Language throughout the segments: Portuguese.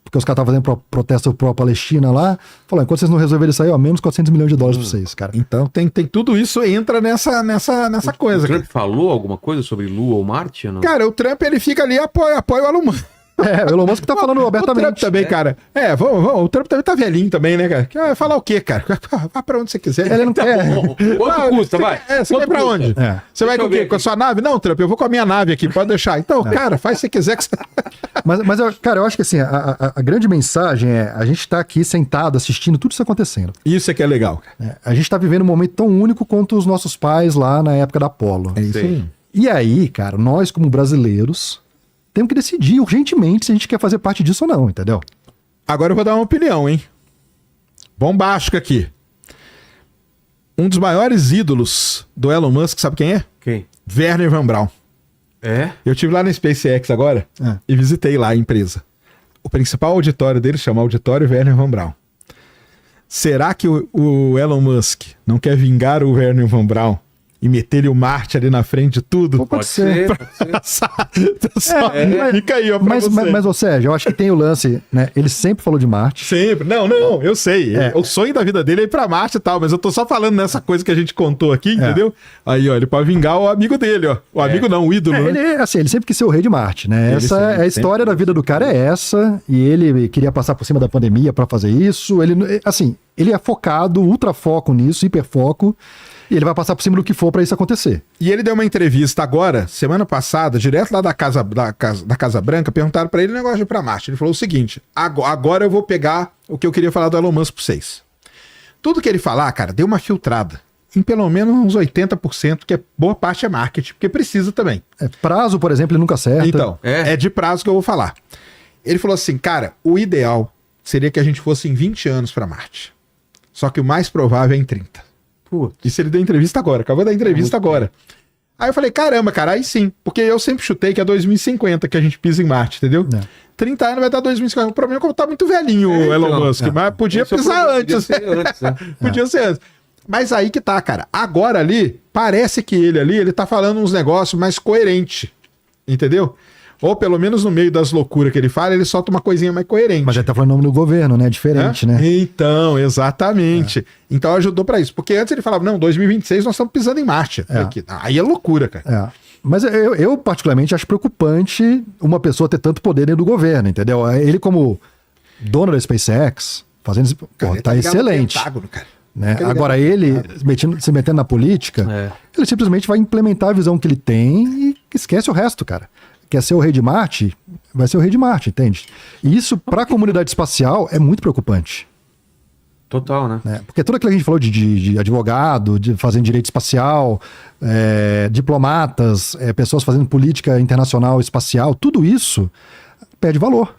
porque os caras estavam fazendo protesto pró-Palestina lá, falou, enquanto vocês não resolverem isso aí, ó, menos 400 milhões de dólares pra vocês, cara. Então tem tudo isso entra nessa coisa. O Trump falou alguma coisa sobre Lua ou Marte? Ou não? Cara, o Trump, ele fica ali, apoia o Elon Musk. O Elon Musk tá falando abertamente. O Trump também, cara. O Trump também tá velhinho também, né, cara? Vai falar o quê, cara? Vá pra onde você quiser. Ele não quer. Quanto custa, vai? Você vai pra onde? Você vai com o quê? Com a sua nave? Não, Trump, eu vou com a minha nave aqui, pode deixar. Então, cara, faz se você quiser. Mas cara, eu acho que assim, a grande mensagem é, a gente tá aqui sentado assistindo tudo isso acontecendo. Isso é que é legal, cara. A gente tá vivendo um momento tão único quanto os nossos pais lá na época da Apollo. É isso aí. E aí, cara, nós como brasileiros temos que decidir urgentemente se a gente quer fazer parte disso ou não, entendeu? Agora eu vou dar uma opinião, hein? Bombástica aqui. Um dos maiores ídolos do Elon Musk, sabe quem é? Quem? Werner Von Braun. É? Eu estive lá na SpaceX agora e visitei lá a empresa. O principal auditório deles chama Auditório Werner Von Braun. Será que o Elon Musk não quer vingar o Werner Von Braun e meter o Marte ali na frente de tudo? Pode ser. Fica aí, ó, pra você. Mas, ô Sérgio, eu acho que tem o lance, né? Ele sempre falou de Marte. Sempre. Não, eu sei. O sonho da vida dele é ir pra Marte e tal, mas eu tô só falando nessa coisa que a gente contou aqui, entendeu? Aí, ó, ele pode vingar o amigo dele, ó. O amigo não, o ídolo, né? Ele sempre quis ser o rei de Marte, né? A história da vida do cara é essa, e ele queria passar por cima da pandemia pra fazer isso. Ele é focado, ultra foco nisso, hiper foco. E ele vai passar por cima do que for pra isso acontecer. E ele deu uma entrevista agora, semana passada, direto lá da Casa Branca, perguntaram pra ele o negócio de ir pra Marte. Ele falou o seguinte, agora eu vou pegar o que eu queria falar do Elon Musk pra vocês. Tudo que ele falar, cara, deu uma filtrada. Em pelo menos uns 80%, que boa parte é marketing, porque precisa também. Prazo, por exemplo, ele nunca acerta. Então, é de prazo que eu vou falar. Ele falou assim, cara, o ideal seria que a gente fosse em 20 anos pra Marte. Só que o mais provável é em 30. Isso ele deu entrevista agora, acabou da entrevista agora. Aí eu falei, caramba, cara, aí sim. Porque eu sempre chutei que é 2050 que a gente pisa em Marte, entendeu? 30 anos vai dar 2050. O problema é que tá muito velhinho o Elon Musk, mas podia pisar antes. Podia ser antes. Mas aí que tá, cara. Agora ali, parece que ele tá falando uns negócios mais coerentes. Entendeu? Ou pelo menos no meio das loucuras que ele fala, ele solta uma coisinha mais coerente. Mas ele tá falando o nome do governo, né? Diferente, né? Então, exatamente. Então ajudou pra isso. Porque antes ele falava, não, 2026 nós estamos pisando em Marte. Aí é loucura, cara. Mas eu particularmente acho preocupante uma pessoa ter tanto poder dentro do governo, entendeu? Ele como dono da SpaceX, fazendo isso, tá excelente. Pentágono, cara. Né? Agora ele, se metendo na política, ele simplesmente vai implementar a visão que ele tem e esquece o resto, cara. Quer ser o rei de Marte, vai ser o rei de Marte, entende? E isso, para a comunidade espacial, é muito preocupante. Total, né? Porque tudo aquilo que a gente falou de advogado, de fazendo direito espacial, diplomatas, pessoas fazendo política internacional espacial, tudo isso perde valor.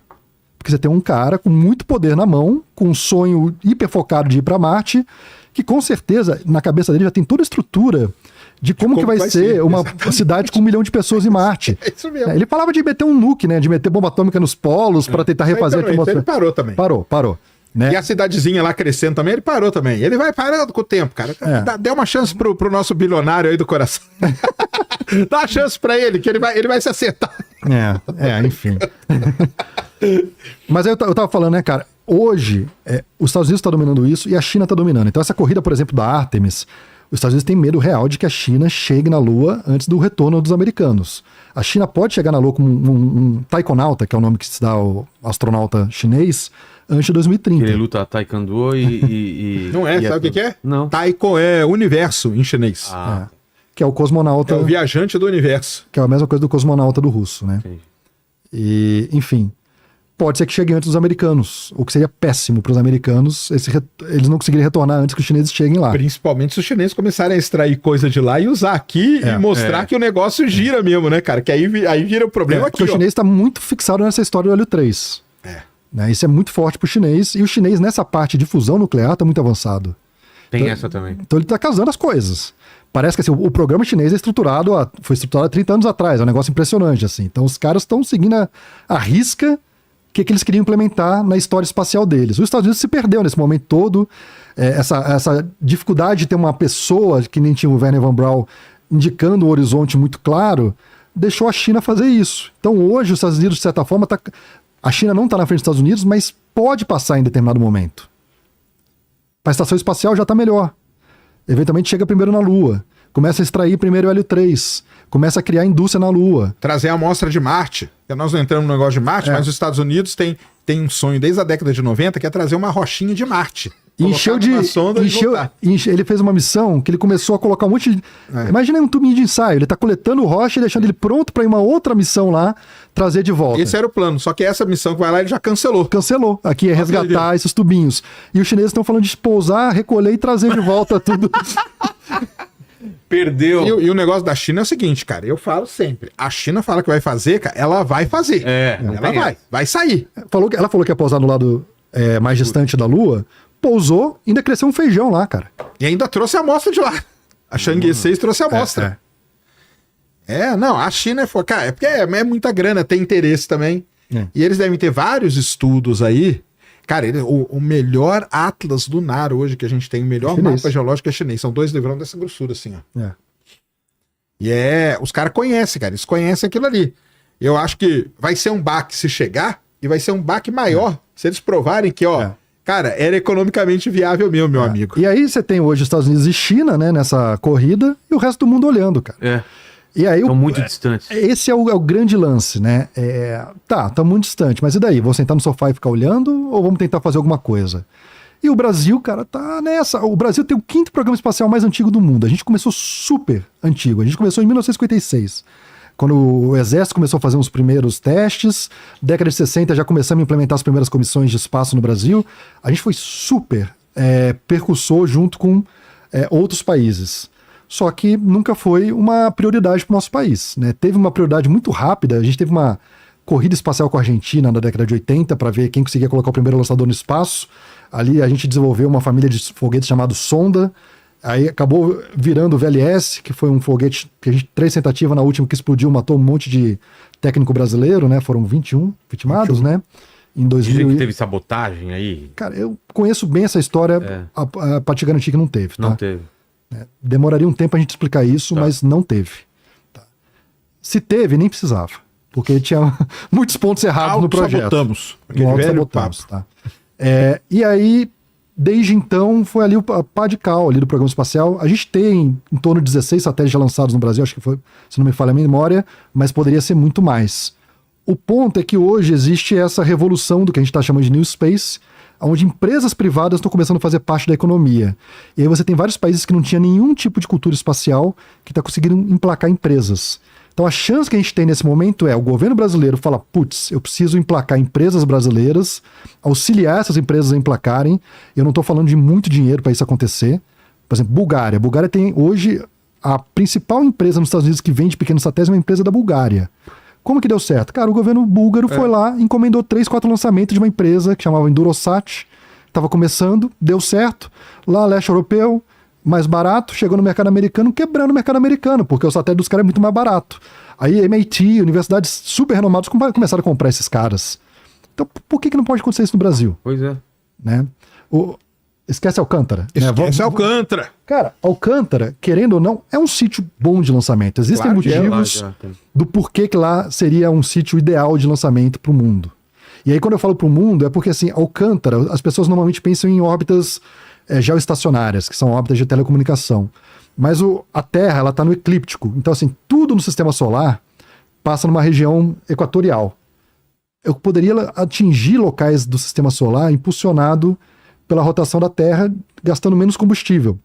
Porque você tem um cara com muito poder na mão, com um sonho hiper focado de ir para Marte, que com certeza, na cabeça dele, já tem toda a estrutura de como que vai ser uma cidade com 1 milhão de pessoas em Marte. É isso mesmo. Ele falava de meter um nuke, né? De meter bomba atômica nos polos para tentar refazer a atmosfera. Ele parou também. Parou. Né? E a cidadezinha lá crescendo também, ele parou também. Ele vai parando com o tempo, cara. Dê uma chance pro nosso bilionário aí do coração. Dá uma chance pra ele, que ele vai se acertar. Enfim. Mas aí eu tava falando, né, cara? Hoje, os Estados Unidos estão dominando isso e a China está dominando. Então essa corrida, por exemplo, da Artemis, os Estados Unidos têm medo real de que a China chegue na Lua antes do retorno dos americanos. A China pode chegar na Lua como um taikonauta, que é o nome que se dá ao astronauta chinês, antes de 2030. Ele luta taekwondo e Não é, sabe o que é? Não. Taiko é universo em chinês. Que é o cosmonauta... É o viajante do universo. Que é a mesma coisa do cosmonauta do russo, né? Sim. E, enfim... Pode ser que chegue antes dos americanos, o que seria péssimo para os americanos, eles não conseguirem retornar antes que os chineses cheguem lá. Principalmente se os chineses começarem a extrair coisa de lá e usar aqui e mostrar que o negócio gira mesmo, né, cara? Que aí vira o problema aqui. Porque o chinês está muito fixado nessa história do hélio 3. Né? Isso é muito forte para o chinês, e o chinês nessa parte de fusão nuclear está muito avançado. Tem essa também. Então ele está casando as coisas. Parece que assim, o programa chinês foi estruturado há 30 anos atrás, é um negócio impressionante. Assim. Então os caras estão seguindo a risca que eles queriam implementar na história espacial deles. Os Estados Unidos se perdeu nesse momento todo. Essa dificuldade de ter uma pessoa, que nem tinha o Werner Von Braun, indicando um horizonte muito claro, deixou a China fazer isso. Então hoje os Estados Unidos, de certa forma, A China não está na frente dos Estados Unidos, mas pode passar em determinado momento. A estação espacial já está melhor. Eventualmente chega primeiro na Lua. Começa a extrair primeiro o hélio 3. Começa a criar indústria na Lua. Trazer a amostra de Marte. Nós não entramos no negócio de Marte, mas os Estados Unidos tem um sonho desde a década de 90 que é trazer uma rochinha de Marte. Encheu de. Sonda Ele fez uma missão que ele começou a colocar um monte de. Imagina um tubinho de ensaio. Ele tá coletando rocha e deixando ele pronto para ir uma outra missão lá trazer de volta. Esse era o plano. Só que essa missão que vai lá ele já cancelou. Cancelou. Aqui é resgatar esses tubinhos. E os chineses estão falando de pousar, recolher e trazer de volta tudo. Perdeu. E o negócio da China é o seguinte, cara. Eu falo sempre. A China fala que vai fazer, cara. Ela vai fazer. Ela vai sair. Ela falou que ia pousar no lado mais distante da Lua. Pousou, ainda cresceu um feijão lá, cara. E ainda trouxe a amostra de lá. A Chang'e 6 trouxe a amostra. Não, a China cara, é porque é muita grana, tem interesse também. E eles devem ter vários estudos aí. Cara, o melhor atlas lunar hoje que a gente tem, o melhor mapa geológico é chinês. São 2 livrão dessa grossura, assim, ó. E os caras conhecem, cara. Eles conhecem aquilo ali. Eu acho que vai ser um baque se chegar e vai ser um baque maior se eles provarem que, cara, era economicamente viável mesmo, meu amigo. E aí você tem hoje Estados Unidos e China, né, nessa corrida, e o resto do mundo olhando, cara. E aí, estão muito distantes. Esse é o grande lance, né? Tá muito distante, mas e daí? Vou sentar no sofá e ficar olhando ou vamos tentar fazer alguma coisa? E o Brasil, cara, tá nessa. O Brasil tem o 5º programa espacial mais antigo do mundo. A gente começou super antigo. A gente começou em 1956. Quando o Exército começou a fazer os primeiros testes, década de 60 já começamos a implementar as primeiras comissões de espaço no Brasil. A gente foi super percussor junto com outros países. Só que nunca foi uma prioridade para o nosso país, né? Teve uma prioridade muito rápida. A gente teve uma corrida espacial com a Argentina na década de 80 para ver quem conseguia colocar o primeiro lançador no espaço. Ali a gente desenvolveu uma família de foguetes chamado Sonda. Aí acabou virando o VLS, que foi um foguete que a gente, 3 tentativas, na última que explodiu, matou um monte de técnico brasileiro, né? Foram 21 vitimados, né? Em 2000. Dizem que teve sabotagem aí. Cara, eu conheço bem essa história, pra te garantir que não teve, tá? Não teve. Demoraria um tempo a gente explicar isso, mas não teve. Tá. Se teve, nem precisava. Porque tinha muitos pontos errados no projeto. Auto-sabotamos. Tá? E aí, desde então, foi ali o pá de cal ali do programa espacial. A gente tem em torno de 16 satélites já lançados no Brasil, acho que foi, se não me falha a memória, mas poderia ser muito mais. O ponto é que hoje existe essa revolução do que a gente está chamando de New Space, onde empresas privadas estão começando a fazer parte da economia. E aí você tem vários países que não tinham nenhum tipo de cultura espacial que está conseguindo emplacar empresas. Então a chance que a gente tem nesse momento é o governo brasileiro fala, putz, eu preciso emplacar empresas brasileiras, auxiliar essas empresas a emplacarem. Eu não estou falando de muito dinheiro para isso acontecer. Por exemplo, Bulgária. Bulgária tem hoje a principal empresa nos Estados Unidos que vende pequenos satélites, é uma empresa da Bulgária. Como que deu certo? Cara, o governo búlgaro foi lá, encomendou 3, 4 lançamentos de uma empresa que chamava Indurosat, estava começando, deu certo. Lá, leste europeu, mais barato, chegou no mercado americano, quebrando o mercado americano, porque o satélite dos caras é muito mais barato. Aí MIT, universidades super renomadas começaram a comprar esses caras. Então, por que não pode acontecer isso no Brasil? Pois é. Né? Esquece Alcântara. Esquece Alcântara. Cara, Alcântara, querendo ou não, é um sítio bom de lançamento. Existem motivos do porquê que lá seria um sítio ideal de lançamento para o mundo. E aí, quando eu falo para o mundo, é porque, assim, Alcântara, as pessoas normalmente pensam em órbitas geoestacionárias, que são órbitas de telecomunicação. Mas a Terra, ela está no eclíptico. Então, assim, tudo no sistema solar passa numa região equatorial. Eu poderia atingir locais do sistema solar impulsionado pela rotação da Terra, gastando menos combustível.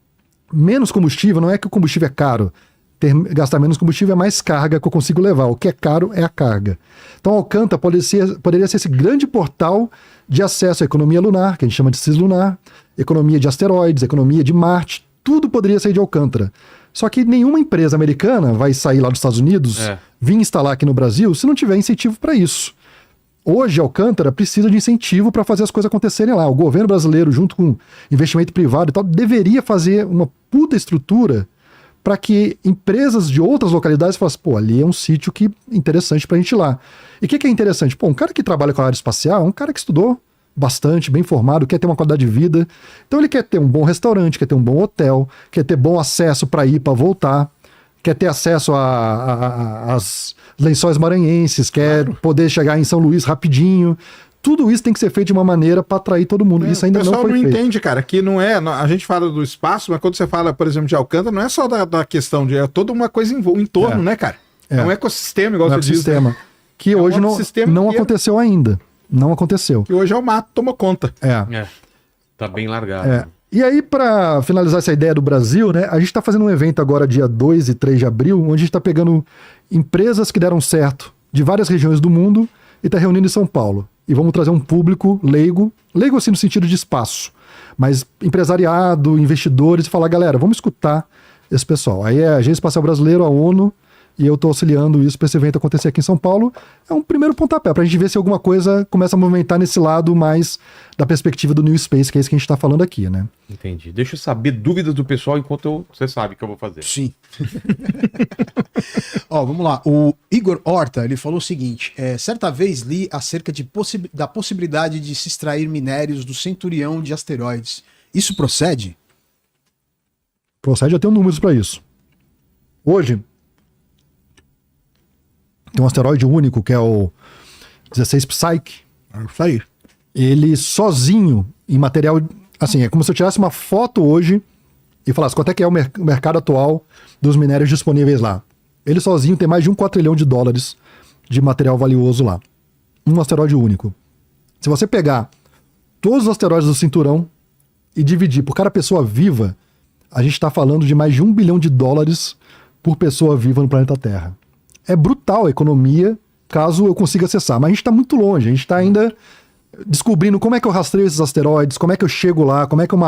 Menos combustível não é que o combustível é caro. Gastar menos combustível é mais carga que eu consigo levar. O que é caro é a carga. Então, Alcântara poderia ser esse grande portal de acesso à economia lunar, que a gente chama de cislunar, economia de asteroides, economia de Marte, tudo poderia sair de Alcântara. Só que nenhuma empresa americana vai sair lá dos Estados Unidos, vir instalar aqui no Brasil, se não tiver incentivo para isso. Hoje, Alcântara precisa de incentivo para fazer as coisas acontecerem lá. O governo brasileiro, junto com investimento privado e tal, deveria fazer uma puta estrutura para que empresas de outras localidades falassem, pô, ali é um sítio que interessante para a gente ir lá. E o que é interessante? Pô, um cara que trabalha com a área espacial é um cara que estudou bastante, bem formado, quer ter uma qualidade de vida. Então ele quer ter um bom restaurante, quer ter um bom hotel, quer ter bom acesso para ir, para voltar, quer ter acesso às lençóis maranhenses, quer poder chegar em São Luís rapidinho. Tudo isso tem que ser feito de uma maneira para atrair todo mundo. Isso ainda não foi feito. O pessoal não entende, cara, que não é... A gente fala do espaço, mas quando você fala, por exemplo, de Alcântara, não é só da questão de... É toda uma coisa em torno, né, cara? É um ecossistema, igual você diz. Né? Que hoje não aconteceu ainda. Não aconteceu. Que hoje é o mato, toma conta. Tá bem largado. E aí, para finalizar essa ideia do Brasil, né, a gente está fazendo um evento agora, dia 2 e 3 de abril, onde a gente está pegando empresas que deram certo de várias regiões do mundo e está reunindo em São Paulo. E vamos trazer um público leigo assim no sentido de espaço, mas empresariado, investidores, e falar, galera, vamos escutar esse pessoal. Aí é a Agência Espacial Brasileira, a ONU, e eu estou auxiliando isso para esse evento acontecer aqui em São Paulo. É um primeiro pontapé, para a gente ver se alguma coisa começa a movimentar nesse lado mais da perspectiva do New Space, que é isso que a gente está falando aqui, né? Entendi. Deixa eu saber dúvidas do pessoal enquanto você sabe o que eu vou fazer. Sim. Ó, vamos lá. O Igor Horta, ele falou o seguinte, certa vez li acerca da possibilidade de se extrair minérios do centurião de asteroides. Isso procede? Procede, eu tenho números para isso. Hoje... tem um asteroide único, que é o 16 Psyche. Isso aí. Ele sozinho, em material... Assim, é como se eu tirasse uma foto hoje e falasse quanto é que é o mercado atual dos minérios disponíveis lá. Ele sozinho tem mais de $1 quatrilhão de material valioso lá. Um asteroide único. Se você pegar todos os asteroides do cinturão e dividir por cada pessoa viva, a gente está falando de mais de $1 bilhão por pessoa viva no planeta Terra. É brutal a economia, caso eu consiga acessar. Mas a gente está muito longe, a gente está ainda descobrindo como é que eu rastreio esses asteroides, como é que eu chego lá, como é que eu